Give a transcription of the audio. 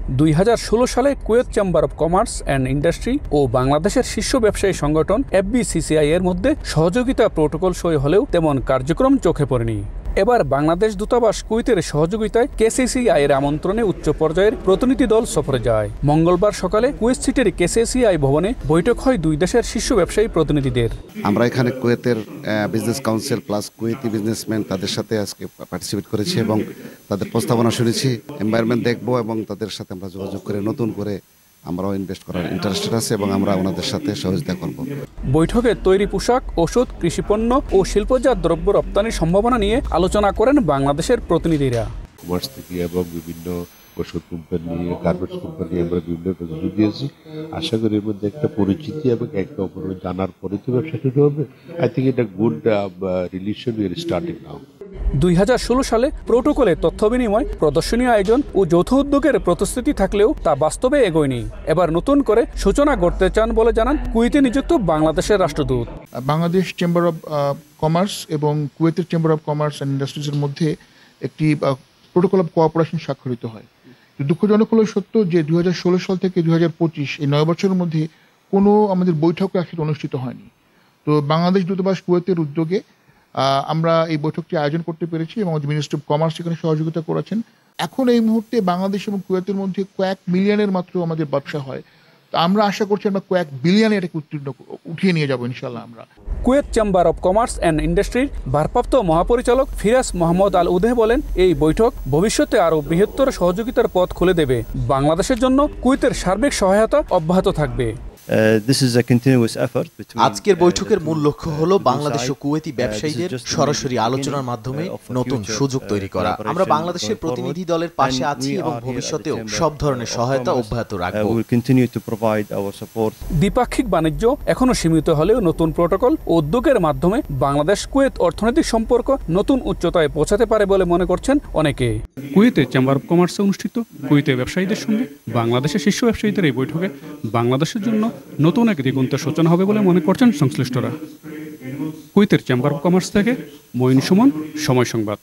2016 সালে Kuwait chamber of commerce and industry ও বাংলাদেশের শীর্ষ ব্যবসায়ী সংগঠন FBCCI এর মধ্যে সহযোগিতা প্রোটোকল সই হলেও তেমন কার্যক্রম চোখে পড়েনি। এবার বাংলাদেশ দূতাবাস কুয়েতের সহযোগিতায় KCCI এর আমন্ত্রণে উচ্চ পর্যায়ের প্রতিনিধি দল সফরে যায়। মঙ্গলবার সকালে কুয়েত সিটির KCCI ভবনে বৈঠক হয় দুই দেশের শীর্ষ ব্যবসায়ী প্রতিনিধিদের। আমরা এখানে কুয়েতের business council plus Kuwaiti businessman তাদের সাথে আজকে পার্টিসিপেট করেছি এবং তাদের প্রস্তাবনা শুনেছি। এনভায়রনমেন্ট দেখবো এবং তাদের সাথে আমরা যোগাযোগ করে নতুন করে আমরাও ইনভেস্ট করার ইন্টারেস্টেড আছে এবং আমরা ওনাদের সাথে সহযোগিতা করব। বৈঠকে তৈরি পোশাক, ওষুধ, কৃষিপণ্য ও শিল্পজাত দ্রব্য রপ্তানির সম্ভাবনা নিয়ে আলোচনা করেন বাংলাদেশের প্রতিনিধিরা। কমার্স থেকে এবং বিভিন্ন ওষুধ কোম্পানি, গার্মেন্টস কোম্পানি আমরা বিভিন্ন প্রতিনিধি দিয়েছি। আশা করি এর মধ্যে একটা পরিচিতি এবং একটা অপরের জানার পরে তো ব্যবসা শুরু হবে। আই থিঙ্ক এটা good relation we are starting নাও। 2016 সালে প্রোটোকলে তথ্য বিনিময়, প্রদর্শনী আয়োজন ও যৌথ উদ্যোগের প্রতিশ্রুতি থাকলেও তা বাস্তবে এগোয়নি। এবার নতুন করে সূচনা গড়তে চান বলে জানান কুয়েতে নিযুক্ত বাংলাদেশের রাষ্ট্রদূত। বাংলাদেশ চেম্বার অব কমার্স এবং কুয়েতের চেম্বার অব কমার্স অ্যান্ড ইন্ডাস্ট্রিজের মধ্যে একটি প্রোটোকল অব কোঅপারেশন স্বাক্ষরিত হয়। দুঃখজনক হলো সত্য যে 2016 সাল থেকে 2025 এই 9 বছরের মধ্যে কোনো আমাদের বৈঠকও একসাথে অনুষ্ঠিত হয়নি। তো বাংলাদেশ দূতাবাস কুয়েতের উদ্যোগে আমরা এই বৈঠকটি আয়োজন করতে পেরেছি এবং আমাদের মিনিস্ট্রি অফ কমার্স এখানে সহযোগিতা করেছেন। এখন এই মুহূর্তে বাংলাদেশ এবং কুয়েতের মধ্যে কয়েক মিলিয়নের মাত্র আমাদের ব্যবসা হয়। তো আমরা আশা করছি আমরা কয়েক বিলিয়নে এটাকে উঠিয়ে নিয়ে যাবো ইনশাল্লাহ। আমরা Kuwait chamber of commerce and ইন্ডাস্ট্রির ভারপ্রাপ্ত মহাপরিচালক ফিরাজ মোহাম্মদ আল উদেহ বলেন, এই বৈঠক ভবিষ্যতে আরও বৃহত্তর সহযোগিতার পথ খুলে দেবে। বাংলাদেশের জন্য কুয়েতের সার্বিক সহায়তা অব্যাহত থাকবে। আজকের বৈঠকের মূল লক্ষ্য হলো বাংলাদেশ ও কুয়েতি ব্যবসায়ীদের সরাসরি আলোচনার মাধ্যমে নতুন সুযোগ তৈরি করা। আমরা বাংলাদেশের প্রতিনিধি দলের পাশে আছি এবং ভবিষ্যতেও সব ধরনের সহায়তা অব্যাহত রাখব। দ্বিপাক্ষিক বাণিজ্য এখনও সীমিত হলেও নতুন প্রোটোকল ও উদ্যোগের মাধ্যমে বাংলাদেশ কুয়েত অর্থনৈতিক সম্পর্ক নতুন উচ্চতায় পৌঁছাতে পারে বলে মনে করছেন অনেকে। কুয়েতে চেম্বার অব কমার্সে অনুষ্ঠিত কুয়েতের ব্যবসায়ীদের সঙ্গে বাংলাদেশের শীর্ষ ব্যবসায়ীদের এই বৈঠকে বাংলাদেশের জন্য নতুন এক দিগন্তের সূচনা হবে বলে মনে করছেন সংশ্লিষ্টরা। কুয়েতের চেম্বার অব কমার্স থেকে মঈন সুমন, সময় সংবাদ।